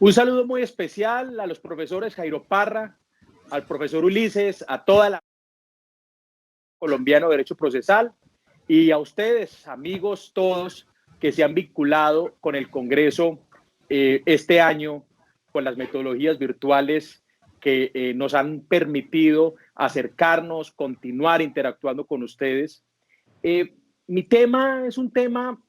Un saludo muy especial a los profesores Jairo Parra, al profesor Ulises, a toda la colombiana de Derecho Procesal y a ustedes, amigos todos que se han vinculado con el Congreso este año, con las metodologías virtuales que nos han permitido acercarnos, continuar interactuando con ustedes. Mi tema es un tema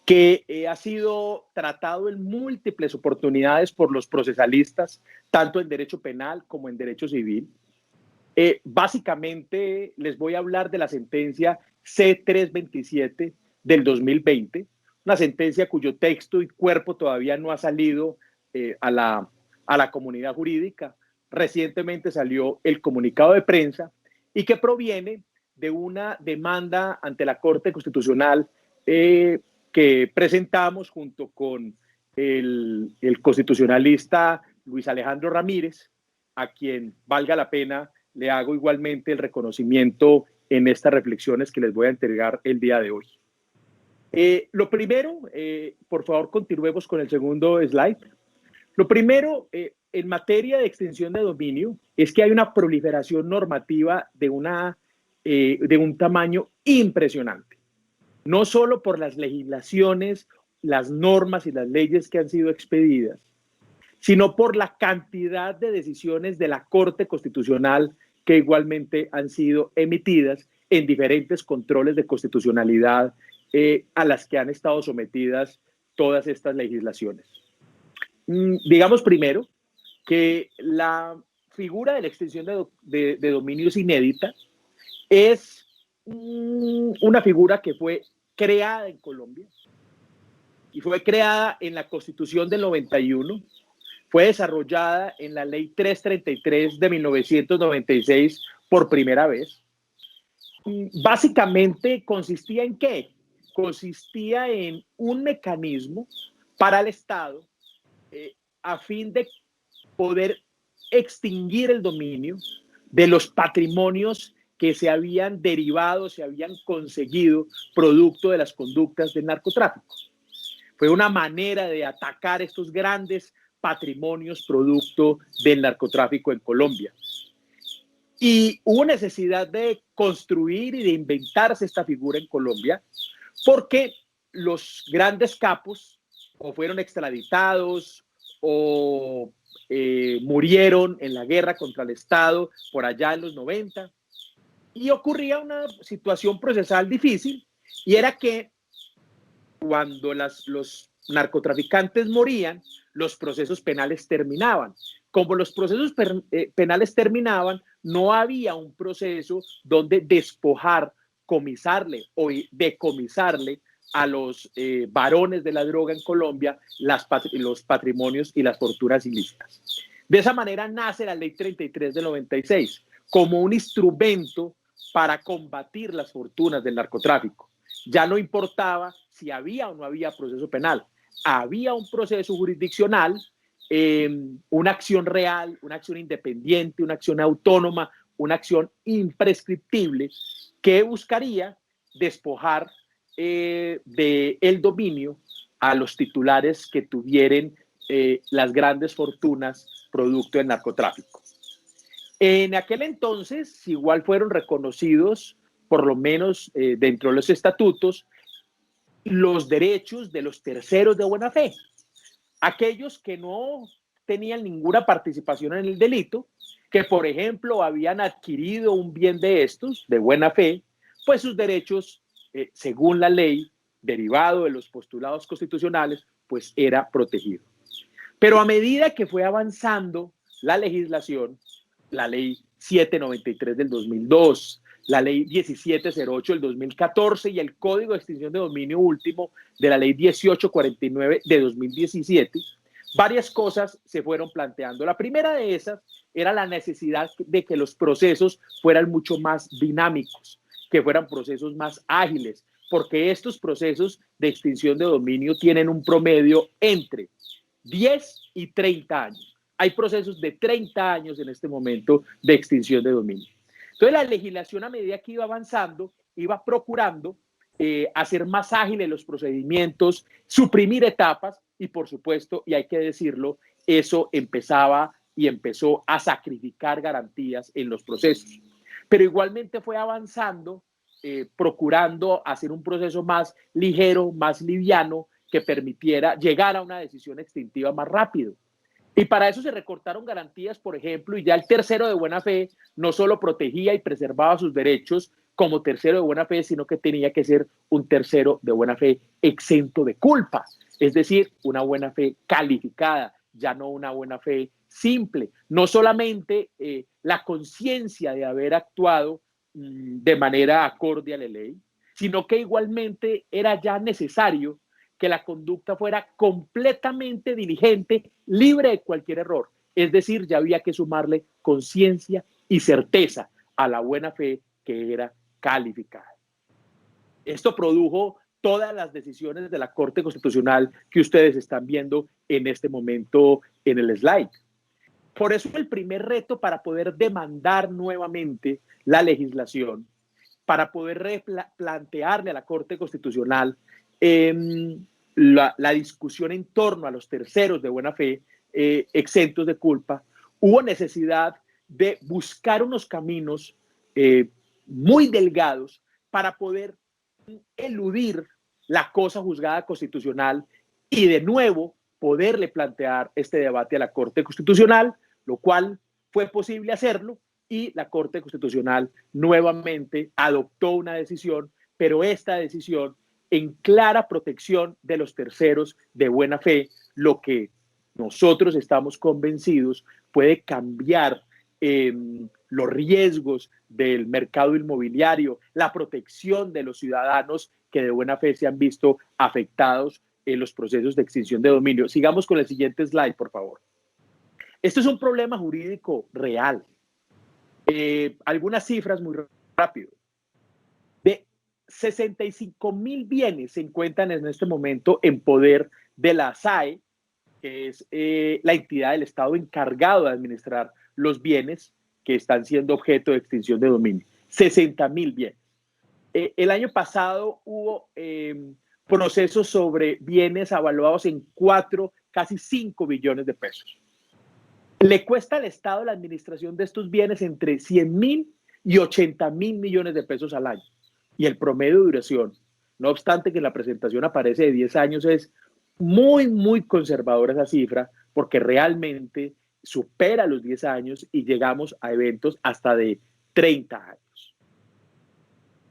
que ha sido tratado en múltiples oportunidades por los procesalistas, tanto en derecho penal como en derecho civil. Básicamente les voy a hablar de la sentencia C-327 del 2020, una sentencia cuyo texto y cuerpo todavía no ha salido a la comunidad jurídica. Recientemente salió el comunicado de prensa y que proviene de una demanda ante la Corte Constitucional que presentamos junto con el constitucionalista Luis Alejandro Ramírez, a quien valga la pena le hago igualmente el reconocimiento en estas reflexiones que les voy a entregar el día de hoy. Lo primero, por favor, continuemos con el segundo slide. Lo primero, en materia de extensión de dominio, es que hay una proliferación normativa de un tamaño impresionante. No solo por las legislaciones, las normas y las leyes que han sido expedidas, sino por la cantidad de decisiones de la Corte Constitucional que igualmente han sido emitidas en diferentes controles de constitucionalidad a las que han estado sometidas todas estas legislaciones. Digamos primero que la figura de la extensión de dominio es inédita, es una figura que fue creada en Colombia y fue creada en la Constitución del 91, fue desarrollada en la Ley 333 de 1996 por primera vez. Básicamente consistía en ¿qué? Consistía en un mecanismo para el Estado a fin de poder extinguir el dominio de los patrimonios que se habían derivado, se habían conseguido producto de las conductas del narcotráfico. Fue una manera de atacar estos grandes patrimonios producto del narcotráfico en Colombia. Y hubo necesidad de construir y de inventarse esta figura en Colombia porque los grandes capos o fueron extraditados o murieron en la guerra contra el Estado por allá en los 90 y ocurría una situación procesal difícil y era que cuando los narcotraficantes morían, los procesos penales terminaban. Como los procesos penales terminaban, no había un proceso donde despojar, comisarle o decomisarle a los varones de la droga en Colombia los patrimonios y las fortunas ilícitas. De esa manera nace la Ley 33 del 96 como un instrumento para combatir las fortunas del narcotráfico. Ya no importaba si había o no había proceso penal, había un proceso jurisdiccional, una acción real, una acción independiente, una acción autónoma, una acción imprescriptible que buscaría despojar del dominio a los titulares que tuvieran las grandes fortunas producto del narcotráfico. En aquel entonces igual fueron reconocidos, por lo menos dentro de los estatutos, los derechos de los terceros de buena fe. Aquellos que no tenían ninguna participación en el delito, que por ejemplo habían adquirido un bien de estos, de buena fe, pues sus derechos, según la ley, derivado de los postulados constitucionales, pues era protegido. Pero a medida que fue avanzando la legislación, la ley 793 del 2002, la ley 1708 del 2014 y el Código de Extinción de Dominio último de la ley 1849 de 2017, varias cosas se fueron planteando. La primera de esas era la necesidad de que los procesos fueran mucho más dinámicos, que fueran procesos más ágiles, porque estos procesos de extinción de dominio tienen un promedio entre 10 y 30 años. Hay procesos de 30 años en este momento de extinción de dominio. Entonces la legislación, a medida que iba avanzando, iba procurando hacer más ágiles los procedimientos, suprimir etapas y por supuesto, y hay que decirlo, eso empezó a sacrificar garantías en los procesos. Pero igualmente fue avanzando, procurando hacer un proceso más ligero, más liviano, que permitiera llegar a una decisión extintiva más rápido. Y para eso se recortaron garantías, por ejemplo, y ya el tercero de buena fe no solo protegía y preservaba sus derechos como tercero de buena fe, sino que tenía que ser un tercero de buena fe exento de culpa, es decir, una buena fe calificada, ya no una buena fe simple. No solamente la conciencia de haber actuado de manera acorde a la ley, sino que igualmente era ya necesario que la conducta fuera completamente diligente, libre de cualquier error. Es decir, ya había que sumarle conciencia y certeza a la buena fe que era calificada. Esto produjo todas las decisiones de la Corte Constitucional que ustedes están viendo en este momento en el slide. Por eso el primer reto para poder demandar nuevamente la legislación, para poder replantearle a la Corte Constitucional la discusión en torno a los terceros de buena fe exentos de culpa, hubo necesidad de buscar unos caminos muy delgados para poder eludir la cosa juzgada constitucional y de nuevo poderle plantear este debate a la Corte Constitucional, lo cual fue posible hacerlo y la Corte Constitucional nuevamente adoptó una decisión, pero esta decisión en clara protección de los terceros de buena fe, lo que nosotros estamos convencidos puede cambiar los riesgos del mercado inmobiliario, la protección de los ciudadanos que de buena fe se han visto afectados en los procesos de extinción de dominio. Sigamos con el siguiente slide, por favor. Esto es un problema jurídico real. Algunas cifras muy rápido. De 65,000 bienes se encuentran en este momento en poder de la SAE, que es la entidad del Estado encargado de administrar los bienes que están siendo objeto de extinción de dominio. 60,000 bienes. El año pasado hubo procesos sobre bienes avaluados en 4, casi 5 billones de pesos. Le cuesta al Estado la administración de estos bienes entre 100,000 y 80,000 millones de pesos al año. Y el promedio de duración, no obstante que en la presentación aparece de 10 años, es muy, muy conservadora esa cifra, porque realmente supera los 10 años y llegamos a eventos hasta de 30 años.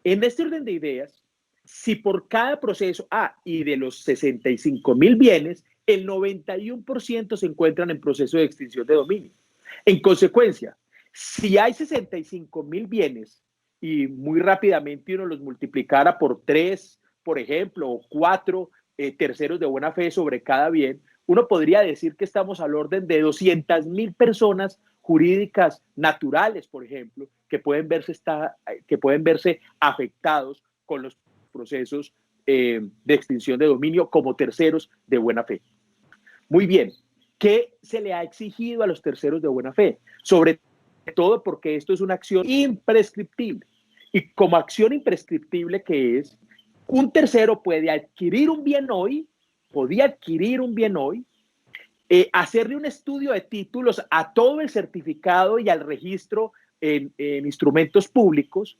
En este orden de ideas, si por cada proceso, y de los 65,000 bienes, el 91% se encuentran en proceso de extinción de dominio. En consecuencia, si hay 65,000 bienes y muy rápidamente uno los multiplicara por 3, por ejemplo, o 4 terceros de buena fe sobre cada bien, uno podría decir que estamos al orden de 200,000 personas jurídicas naturales, por ejemplo, que pueden verse afectados con los procesos de extinción de dominio como terceros de buena fe. Muy bien, ¿qué se le ha exigido a los terceros de buena fe? Sobre todo porque esto es una acción imprescriptible. Y como acción imprescriptible que es, un tercero puede adquirir un bien hoy, hacerle un estudio de títulos a todo el certificado y al registro en instrumentos públicos,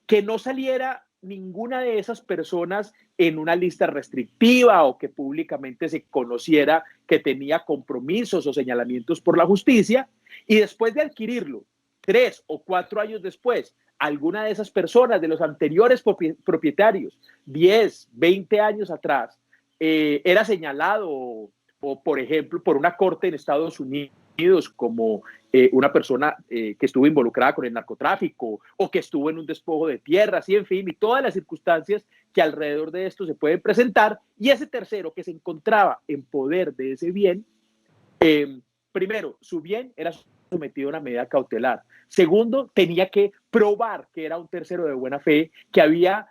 que no saliera ninguna de esas personas en una lista restrictiva o que públicamente se conociera que tenía compromisos o señalamientos por la justicia, y después de adquirirlo, 3 o 4 años después, alguna de esas personas, de los anteriores propietarios, 10, 20 años atrás, era señalado o, por ejemplo, por una corte en Estados Unidos como una persona que estuvo involucrada con el narcotráfico o que estuvo en un despojo de tierras y en fin, y todas las circunstancias que alrededor de esto se pueden presentar, y ese tercero que se encontraba en poder de ese bien, primero, su bien era sometido a una medida cautelar. Segundo, tenía que probar que era un tercero de buena fe, que había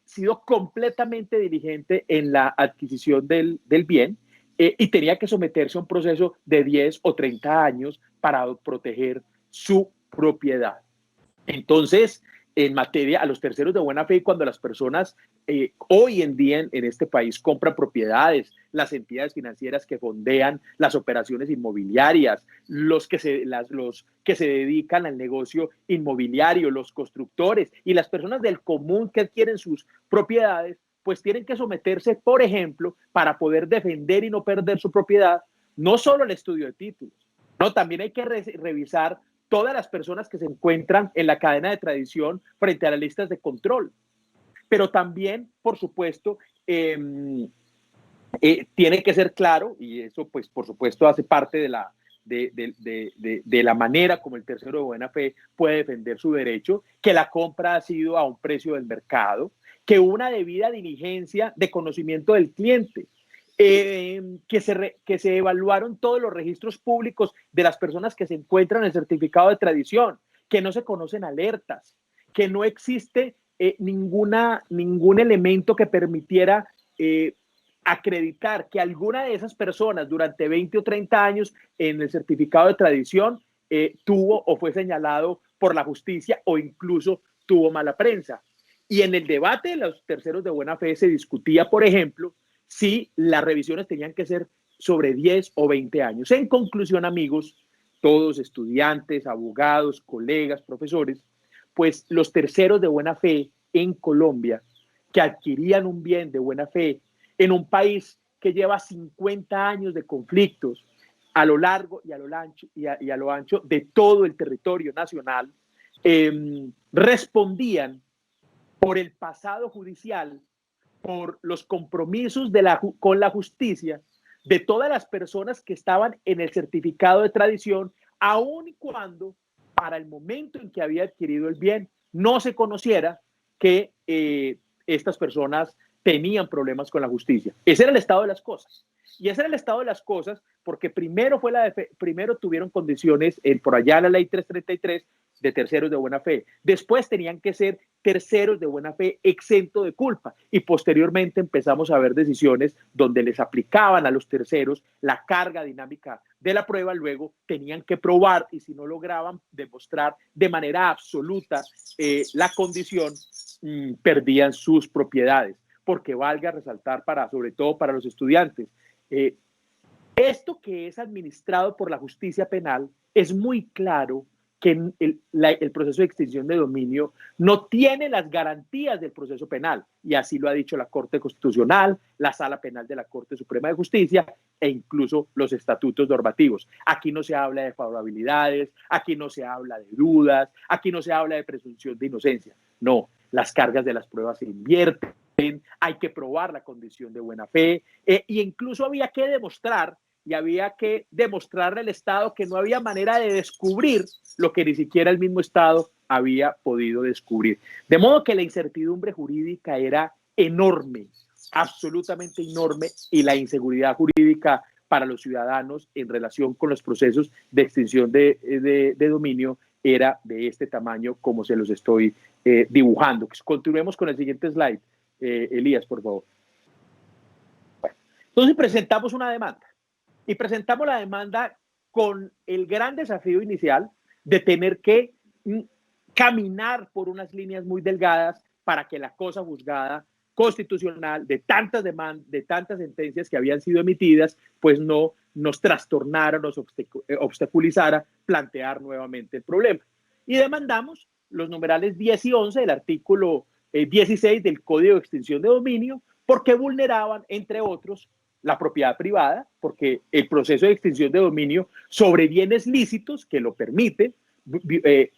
sido completamente diligente en la adquisición del bien, y tenía que someterse a un proceso de 10 o 30 años para proteger su propiedad. Entonces, en materia a los terceros de buena fe, cuando las personas hoy en día en este país compran propiedades, las entidades financieras que fondean las operaciones inmobiliarias, los que se dedican al negocio inmobiliario, los constructores y las personas del común que adquieren sus propiedades, pues tienen que someterse, por ejemplo, para poder defender y no perder su propiedad, no solo el estudio de títulos, no, también hay que revisar todas las personas que se encuentran en la cadena de tradición frente a las listas de control. Pero también, por supuesto, tiene que ser claro, y eso, pues, por supuesto, hace parte de la manera como el tercero de buena fe puede defender su derecho, que la compra ha sido a un precio del mercado, que una debida diligencia de conocimiento del cliente, que se evaluaron todos los registros públicos de las personas que se encuentran en el certificado de tradición, que no se conocen alertas, que no existe ningún elemento que permitiera acreditar que alguna de esas personas durante 20 o 30 años en el certificado de tradición tuvo o fue señalado por la justicia o incluso tuvo mala prensa. Y en el debate de los terceros de buena fe se discutía, por ejemplo, si las revisiones tenían que ser sobre 10 o 20 años. En conclusión, amigos, todos estudiantes, abogados, colegas, profesores, pues los terceros de buena fe en Colombia, que adquirían un bien de buena fe en un país que lleva 50 años de conflictos a lo largo y a lo ancho de todo el territorio nacional, respondían por el pasado judicial, por los compromisos con la justicia de todas las personas que estaban en el certificado de tradición, aun y cuando para el momento en que había adquirido el bien no se conociera que estas personas tenían problemas con la justicia. Ese era el estado de las cosas. Y ese era el estado de las cosas porque primero tuvieron condiciones, por allá la ley 333, de terceros de buena fe. Después tenían que ser terceros de buena fe exento de culpa. Y posteriormente empezamos a ver decisiones donde les aplicaban a los terceros la carga dinámica de la prueba. Luego tenían que probar y si no lograban demostrar de manera absoluta la condición, perdían sus propiedades. Porque valga resaltar, sobre todo para los estudiantes, esto que es administrado por la justicia penal es muy claro que el proceso de extinción de dominio no tiene las garantías del proceso penal, y así lo ha dicho la Corte Constitucional, la Sala Penal de la Corte Suprema de Justicia e incluso los estatutos normativos. Aquí no se habla de favorabilidades, aquí no se habla de dudas, aquí no se habla de presunción de inocencia. No, las cargas de las pruebas se invierten, hay que probar la condición de buena fe, e incluso había que demostrarle al Estado que no había manera de descubrir lo que ni siquiera el mismo Estado había podido descubrir. De modo que la incertidumbre jurídica era enorme, absolutamente enorme, y la inseguridad jurídica para los ciudadanos en relación con los procesos de extinción de dominio era de este tamaño como se los estoy dibujando. Continuemos con el siguiente slide, Elías, por favor. Bueno, entonces presentamos una demanda. Y presentamos la demanda con el gran desafío inicial de tener que caminar por unas líneas muy delgadas para que la cosa juzgada constitucional de tantas sentencias que habían sido emitidas, pues no nos trastornara, nos obstaculizara plantear nuevamente el problema. Y demandamos los numerales 10 y 11 del artículo 16 del Código de Extinción de Dominio, porque vulneraban, entre otros, la propiedad privada, porque el proceso de extinción de dominio sobre bienes lícitos, que lo permite,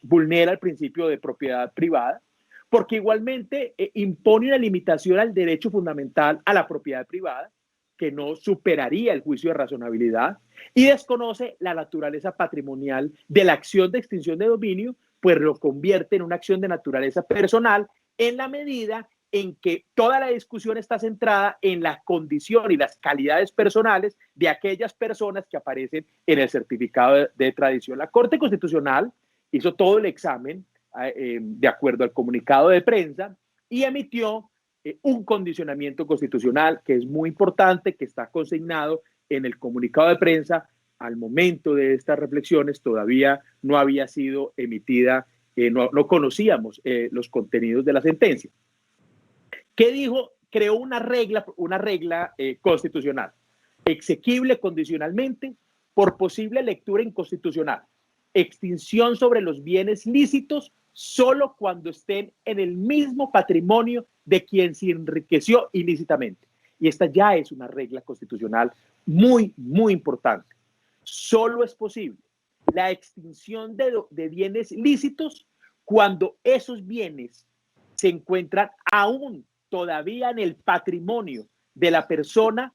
vulnera el principio de propiedad privada, porque igualmente impone una limitación al derecho fundamental a la propiedad privada, que no superaría el juicio de razonabilidad, y desconoce la naturaleza patrimonial de la acción de extinción de dominio, pues lo convierte en una acción de naturaleza personal en la medida en que toda la discusión está centrada en la condición y las calidades personales de aquellas personas que aparecen en el certificado de tradición. La Corte Constitucional hizo todo el examen de acuerdo al comunicado de prensa y emitió un condicionamiento constitucional que es muy importante, que está consignado en el comunicado de prensa. Al momento de estas reflexiones todavía no había sido emitida, no conocíamos los contenidos de la sentencia. ¿Qué dijo? Creó una regla constitucional, exequible condicionalmente por posible lectura inconstitucional, extinción sobre los bienes lícitos solo cuando estén en el mismo patrimonio de quien se enriqueció ilícitamente. Y esta ya es una regla constitucional muy, muy importante. Solo es posible la extinción de bienes lícitos cuando esos bienes se encuentran aún todavía en el patrimonio de la persona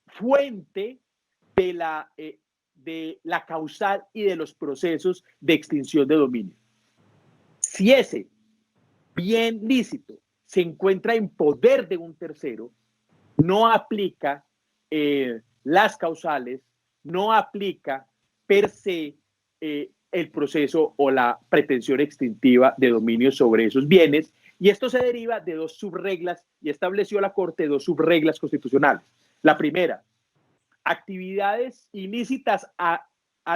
fuente de la causal y de los procesos de extinción de dominio. Si ese bien lícito se encuentra en poder de un tercero, no aplica las causales, no aplica per se el proceso o la pretensión extintiva de dominio sobre esos bienes, y esto se deriva de dos subreglas, y estableció la Corte dos subreglas constitucionales. La primera, actividades ilícitas a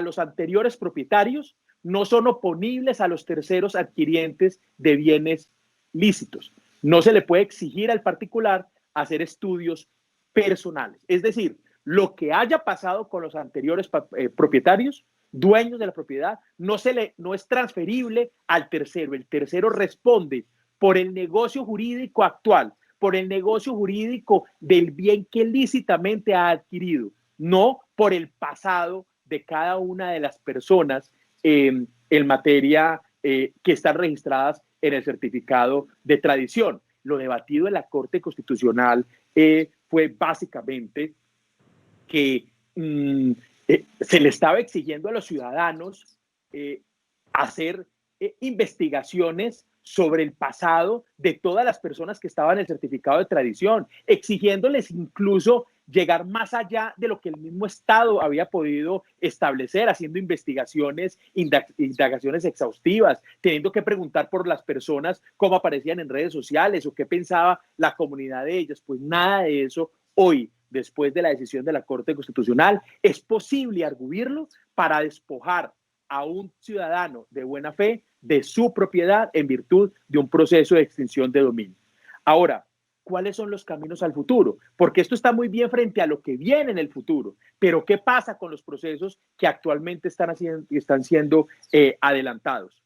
los anteriores propietarios no son oponibles a los terceros adquirientes de bienes lícitos. No se le puede exigir al particular hacer estudios personales. Es decir, lo que haya pasado con los anteriores propietarios, dueños de la propiedad, no es transferible al tercero. El tercero responde por el negocio jurídico actual, por el negocio jurídico del bien que lícitamente ha adquirido, no por el pasado de cada una de las personas en materia que están registradas en el certificado de tradición. Lo debatido en la Corte Constitucional fue básicamente que se le estaba exigiendo a los ciudadanos hacer investigaciones sobre el pasado de todas las personas que estaban en el certificado de tradición, exigiéndoles incluso llegar más allá de lo que el mismo Estado había podido establecer, haciendo investigaciones, indagaciones exhaustivas, teniendo que preguntar por las personas cómo aparecían en redes sociales o qué pensaba la comunidad de ellas. Pues nada de eso hoy, después de la decisión de la Corte Constitucional, es posible arguirlo para despojar a un ciudadano de buena fe de su propiedad en virtud de un proceso de extinción de dominio. Ahora, ¿cuáles son los caminos al futuro? Porque esto está muy bien frente a lo que viene en el futuro, pero ¿qué pasa con los procesos que actualmente están siendo adelantados?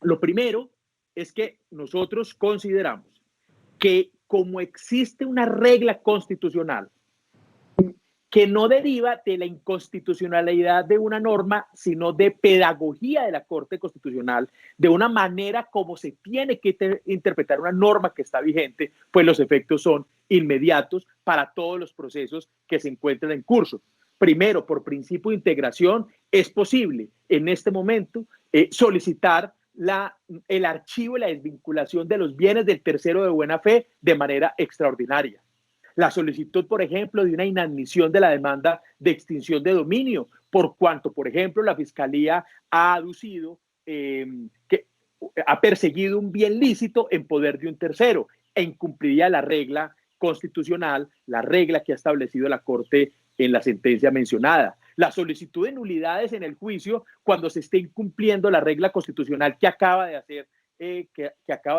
Lo primero es que nosotros consideramos que como existe una regla constitucional que no deriva de la inconstitucionalidad de una norma, sino de pedagogía de la Corte Constitucional, de una manera como se tiene que interpretar una norma que está vigente, pues los efectos son inmediatos para todos los procesos que se encuentran en curso. Primero, por principio de integración, es posible en este momento solicitar el archivo y la desvinculación de los bienes del tercero de buena fe de manera extraordinaria. La solicitud, por ejemplo, de una inadmisión de la demanda de extinción de dominio, por cuanto, por ejemplo, la Fiscalía ha aducido que ha perseguido un bien lícito en poder de un tercero e incumpliría la regla constitucional, la regla que ha establecido la Corte en la sentencia mencionada. La solicitud de nulidades en el juicio cuando se esté incumpliendo la regla constitucional que acaba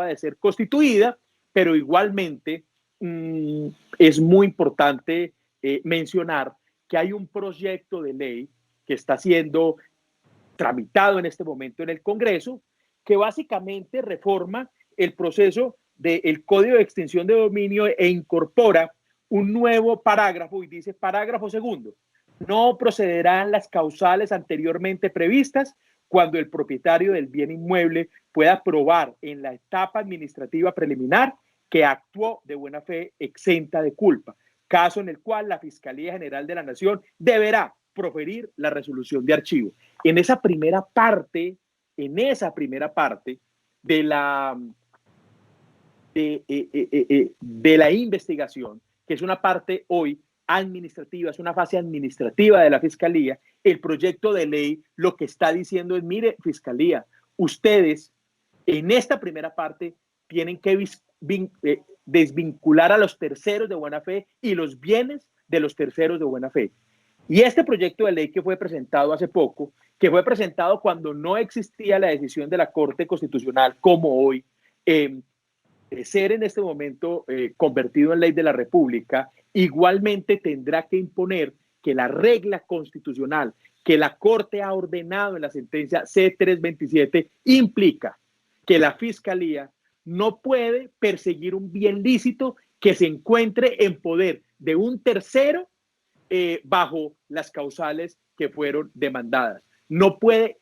de ser constituida, pero igualmente es muy importante mencionar que hay un proyecto de ley que está siendo tramitado en este momento en el Congreso, que básicamente reforma el proceso del Código de Extinción de Dominio e incorpora un nuevo parágrafo y dice: parágrafo segundo, no procederán las causales anteriormente previstas cuando el propietario del bien inmueble pueda probar en la etapa administrativa preliminar que actuó de buena fe exenta de culpa, caso en el cual la Fiscalía General de la Nación deberá proferir la resolución de archivo. En esa primera parte de la investigación, que es una parte hoy administrativa, es una fase administrativa de la Fiscalía, el proyecto de ley lo que está diciendo es: mire, Fiscalía, ustedes en esta primera parte tienen que desvincular a los terceros de buena fe y los bienes de los terceros de buena fe. Y este proyecto de ley que fue presentado hace poco, que fue presentado cuando no existía la decisión de la Corte Constitucional como hoy, de ser en este momento convertido en ley de la República, igualmente tendrá que imponer que la regla constitucional que la Corte ha ordenado en la sentencia C-327 implica que la Fiscalía no puede perseguir un bien lícito que se encuentre en poder de un tercero bajo las causales que fueron demandadas. No puede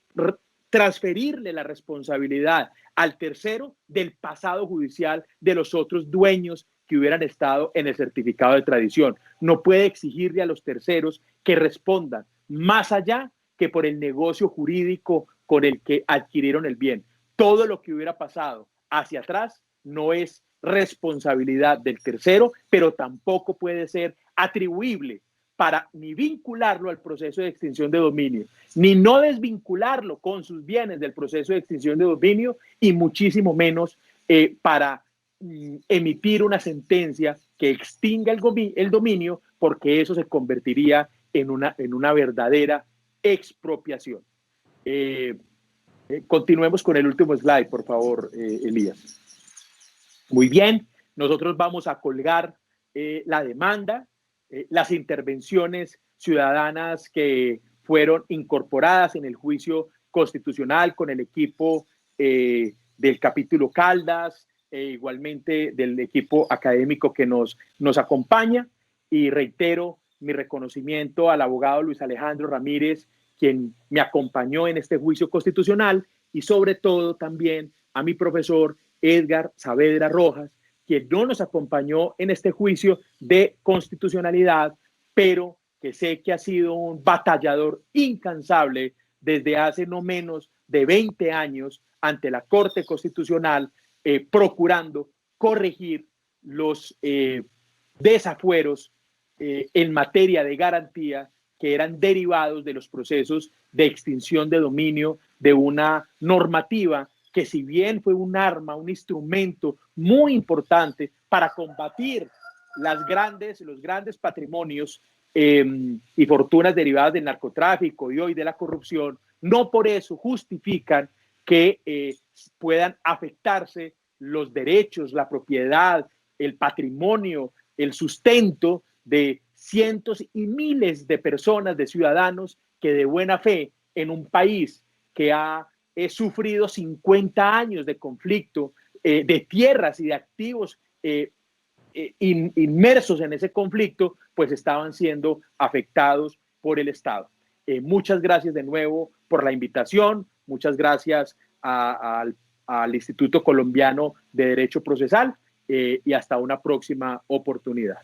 transferirle la responsabilidad al tercero del pasado judicial de los otros dueños que hubieran estado en el certificado de tradición. No puede exigirle a los terceros que respondan más allá que por el negocio jurídico con el que adquirieron el bien. Todo lo que hubiera pasado hacia atrás no es responsabilidad del tercero, pero tampoco puede ser atribuible para ni vincularlo al proceso de extinción de dominio, ni no desvincularlo con sus bienes del proceso de extinción de dominio, y muchísimo menos para emitir una sentencia que extinga el dominio, porque eso se convertiría en una verdadera expropiación. Continuemos con el último slide, por favor, Elías. Muy bien, nosotros vamos a colgar la demanda, las intervenciones ciudadanas que fueron incorporadas en el juicio constitucional con el equipo del capítulo Caldas, igualmente del equipo académico que nos acompaña, y reitero mi reconocimiento al abogado Luis Alejandro Ramírez, quien me acompañó en este juicio constitucional, y sobre todo también a mi profesor Edgar Saavedra Rojas, quien no nos acompañó en este juicio de constitucionalidad, pero que sé que ha sido un batallador incansable desde hace no menos de 20 años ante la Corte Constitucional, procurando corregir los desafueros en materia de garantía que eran derivados de los procesos de extinción de dominio de una normativa que, si bien fue un arma, un instrumento muy importante para combatir los grandes patrimonios y fortunas derivadas del narcotráfico y hoy de la corrupción, no por eso justifican que puedan afectarse los derechos, la propiedad, el patrimonio, el sustento de cientos y miles de personas, de ciudadanos que de buena fe en un país que ha sufrido 50 años de conflicto de tierras y de activos inmersos en ese conflicto, pues estaban siendo afectados por el Estado. Muchas gracias de nuevo por la invitación, muchas gracias al Instituto Colombiano de Derecho Procesal y hasta una próxima oportunidad.